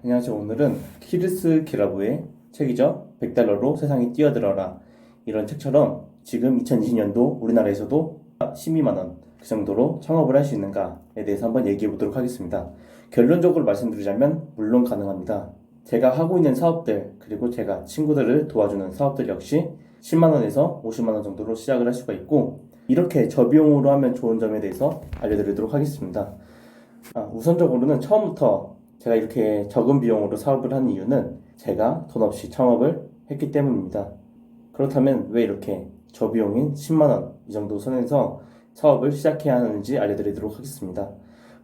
안녕하세요. 오늘은 키르스 기라브의 책이죠. 100달러로 세상에 뛰어들어라. 이런 책처럼 지금 2020년도 우리나라에서도 12만 원 그 정도로 창업을 할 수 있는가에 대해서 한번 얘기해 보도록 하겠습니다. 결론적으로 말씀드리자면 물론 가능합니다. 제가 하고 있는 사업들 그리고 제가 친구들을 도와주는 사업들 역시 10만 원에서 50만 원 정도로 시작을 할 수가 있고, 이렇게 저비용으로 하면 좋은 점에 대해서 알려드리도록 하겠습니다. 우선적으로는 처음부터 제가 이렇게 적은 비용으로 사업을 하는 이유는 제가 돈 없이 창업을 했기 때문입니다. 그렇다면 왜 이렇게 저비용인 10만원 이 정도 선에서 사업을 시작해야 하는지 알려드리도록 하겠습니다.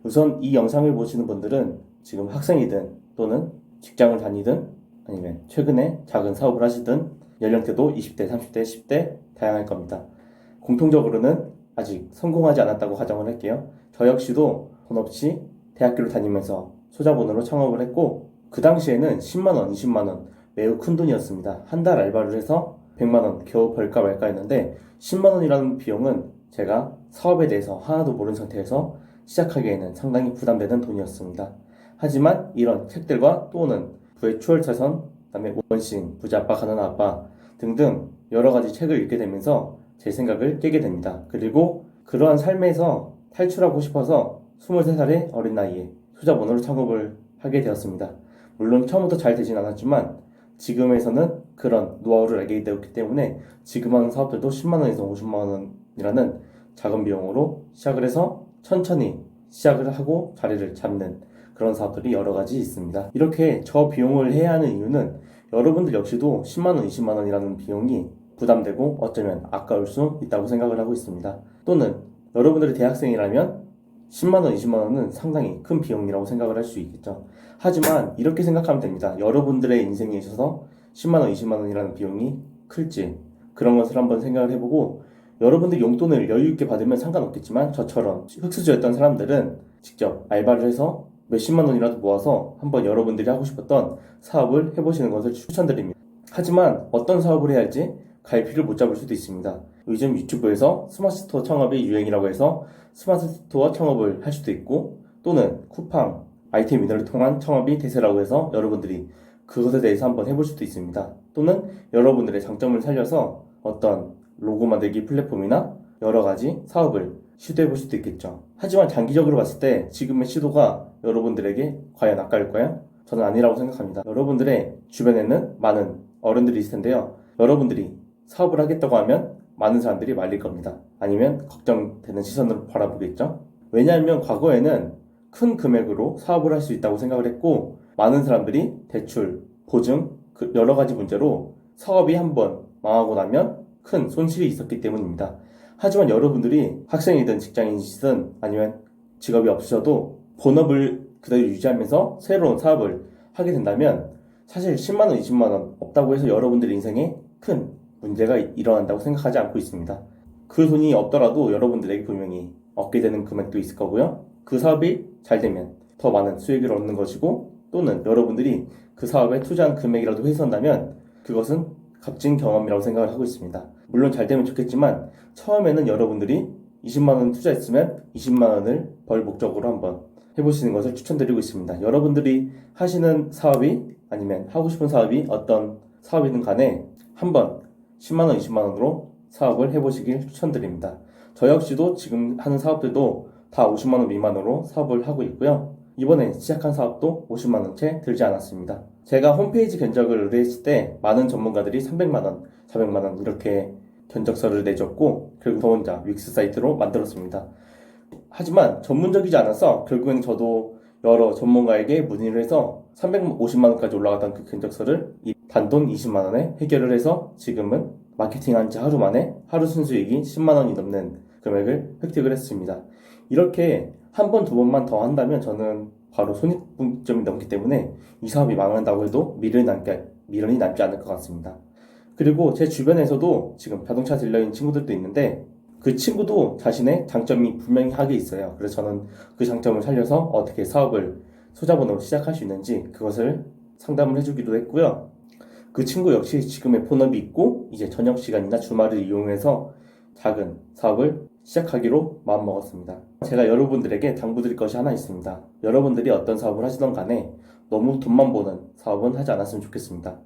우선 이 영상을 보시는 분들은 지금 학생이든 또는 직장을 다니든 아니면 최근에 작은 사업을 하시든 연령대도 20대, 30대, 10대 다양할 겁니다. 공통적으로는 아직 성공하지 않았다고 가정을 할게요. 저 역시도 돈 없이 대학교를 다니면서 소자본으로 창업을 했고, 그 당시에는 10만원, 20만원 매우 큰 돈이었습니다. 한 달 알바를 해서 100만원 겨우 벌까 말까 했는데 10만원이라는 비용은 제가 사업에 대해서 하나도 모르는 상태에서 시작하기에는 상당히 부담되는 돈이었습니다. 하지만 이런 책들과 또는 부의 추월차선, 그다음에 원싱, 부자 아빠, 가난한 아빠 등등 여러 가지 책을 읽게 되면서 제 생각을 깨게 됩니다. 그리고 그러한 삶에서 탈출하고 싶어서 23살의 어린 나이에 소자본으로 창업을 하게 되었습니다. 물론 처음부터 잘 되진 않았지만 지금에서는 그런 노하우를 알게 되었기 때문에 지금 하는 사업들도 10만원에서 50만원이라는 작은 비용으로 시작을 해서 천천히 시작을 하고 자리를 잡는 그런 사업들이 여러 가지 있습니다. 이렇게 저비용을 해야 하는 이유는 여러분들 역시도 10만원, 20만원이라는 비용이 부담되고 어쩌면 아까울 수 있다고 생각을 하고 있습니다. 또는 여러분들이 대학생이라면 10만원, 20만원은 상당히 큰 비용이라고 생각을 할 수 있겠죠. 하지만 이렇게 생각하면 됩니다. 여러분들의 인생에 있어서 10만원, 20만원이라는 비용이 클지 그런 것을 한번 생각을 해보고, 여러분들 용돈을 여유있게 받으면 상관없겠지만 저처럼 흙수저였던 사람들은 직접 알바를 해서 몇십만원이라도 모아서 한번 여러분들이 하고 싶었던 사업을 해보시는 것을 추천드립니다. 하지만 어떤 사업을 해야 할지 갈피를 못 잡을 수도 있습니다. 요즘 유튜브에서 스마트 스토어 창업이 유행이라고 해서 스마트 스토어 창업을 할 수도 있고, 또는 쿠팡, 아이템 위너를 통한 창업이 대세라고 해서 여러분들이 그것에 대해서 한번 해볼 수도 있습니다. 또는 여러분들의 장점을 살려서 어떤 로고 만들기 플랫폼이나 여러 가지 사업을 시도해 볼 수도 있겠죠. 하지만 장기적으로 봤을 때 지금의 시도가 여러분들에게 과연 아까울까요? 저는 아니라고 생각합니다. 여러분들의 주변에는 많은 어른들이 있을 텐데요. 여러분들이 사업을 하겠다고 하면 많은 사람들이 말릴 겁니다. 아니면 걱정되는 시선으로 바라보겠죠. 왜냐하면 과거에는 큰 금액으로 사업을 할 수 있다고 생각을 했고, 많은 사람들이 대출, 보증, 여러 가지 문제로 사업이 한번 망하고 나면 큰 손실이 있었기 때문입니다. 하지만 여러분들이 학생이든 직장인이든 아니면 직업이 없으셔도 본업을 그대로 유지하면서 새로운 사업을 하게 된다면 사실 10만원, 20만원 없다고 해서 여러분들 인생에 큰 문제가 일어난다고 생각하지 않고 있습니다. 그 돈이 없더라도 여러분들에게 분명히 얻게 되는 금액도 있을 거고요. 그 사업이 잘 되면 더 많은 수익을 얻는 것이고, 또는 여러분들이 그 사업에 투자한 금액이라도 회수한다면 그것은 값진 경험이라고 생각을 하고 있습니다. 물론 잘 되면 좋겠지만 처음에는 여러분들이 20만원 투자했으면 20만원을 벌 목적으로 한번 해보시는 것을 추천드리고 있습니다. 여러분들이 하시는 사업이 아니면 하고 싶은 사업이 어떤 사업이든 간에 한번 10만원, 20만원으로 사업을 해보시길 추천드립니다. 저 역시도 지금 하는 사업들도 다 50만원 미만으로 사업을 하고 있고요. 이번에 시작한 사업도 50만원 채 들지 않았습니다. 제가 홈페이지 견적을 의뢰했을 때 많은 전문가들이 300만원, 400만원 이렇게 견적서를 내줬고, 결국 저 혼자 윅스 사이트로 만들었습니다. 하지만 전문적이지 않아서 결국엔 저도 여러 전문가에게 문의를 해서 350만원까지 올라갔던 그 견적서를 단돈 20만원에 해결을 해서 지금은 마케팅한 지 하루 만에 하루 순수익이 10만원이 넘는 금액을 획득을 했습니다. 이렇게 한 번, 두 번만 더 한다면 저는 바로 손익분점이 넘기 때문에 이 사업이 망한다고 해도 미련이 남지 않을 것 같습니다. 그리고 제 주변에서도 지금 자동차 딜러인 친구들도 있는데 그 친구도 자신의 장점이 분명히 하게 있어요. 그래서 저는 그 장점을 살려서 어떻게 사업을 소자본으로 시작할 수 있는지 그것을 상담을 해주기도 했고요. 그 친구 역시 지금의 본업이 있고 이제 저녁 시간이나 주말을 이용해서 작은 사업을 시작하기로 마음먹었습니다. 제가 여러분들에게 당부드릴 것이 하나 있습니다. 여러분들이 어떤 사업을 하시던 간에 너무 돈만 버는 사업은 하지 않았으면 좋겠습니다.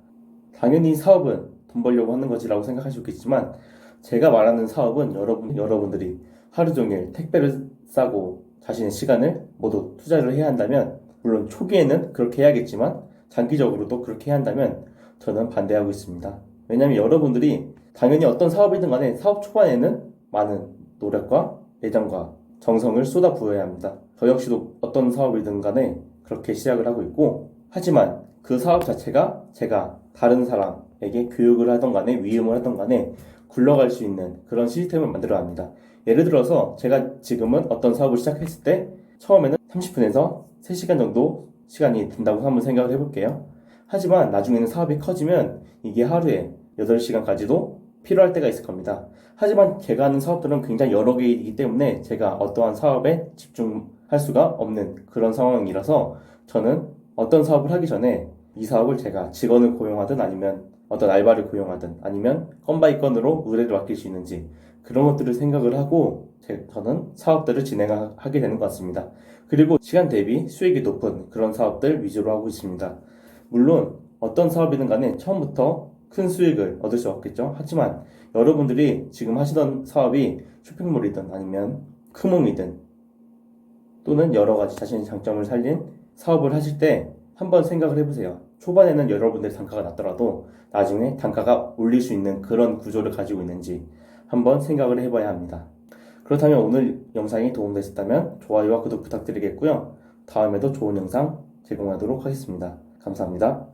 당연히 사업은 돈 벌려고 하는 것이라고 생각할 수 있겠지만 제가 말하는 사업은 여러분들이 하루 종일 택배를 싸고 자신의 시간을 모두 투자를 해야 한다면, 물론 초기에는 그렇게 해야겠지만 장기적으로도 그렇게 해야 한다면 저는 반대하고 있습니다. 왜냐하면 여러분들이 당연히 어떤 사업이든 간에 사업 초반에는 많은 노력과 애정과 정성을 쏟아 부어야 합니다. 저 역시도 어떤 사업이든 간에 그렇게 시작을 하고 있고, 하지만 그 사업 자체가 제가 다른 사람에게 교육을 하던 간에 위임을 하던 간에 굴러갈 수 있는 그런 시스템을 만들어야 합니다. 예를 들어서 제가 지금은 어떤 사업을 시작했을 때 처음에는 30분에서 3시간 정도 시간이 든다고 한번 생각을 해볼게요. 하지만 나중에는 사업이 커지면 이게 하루에 8시간까지도 필요할 때가 있을 겁니다. 하지만 제가 하는 사업들은 굉장히 여러 개이기 때문에 제가 어떠한 사업에 집중할 수가 없는 그런 상황이라서 저는 어떤 사업을 하기 전에 이 사업을 제가 직원을 고용하든 아니면 어떤 알바를 고용하든 아니면 건 바이 건으로 의뢰를 맡길 수 있는지 그런 것들을 생각을 하고 저는 사업들을 진행하게 되는 것 같습니다. 그리고 시간 대비 수익이 높은 그런 사업들 위주로 하고 있습니다. 물론 어떤 사업이든 간에 처음부터 큰 수익을 얻을 수 없겠죠. 하지만 여러분들이 지금 하시던 사업이 쇼핑몰이든 아니면 크몽이든 또는 여러 가지 자신의 장점을 살린 사업을 하실 때 한번 생각을 해보세요. 초반에는 여러분들의 단가가 낮더라도 나중에 단가가 올릴 수 있는 그런 구조를 가지고 있는지 한번 생각을 해봐야 합니다. 그렇다면 오늘 영상이 도움되셨다면 좋아요와 구독 부탁드리겠고요. 다음에도 좋은 영상 제공하도록 하겠습니다. 감사합니다.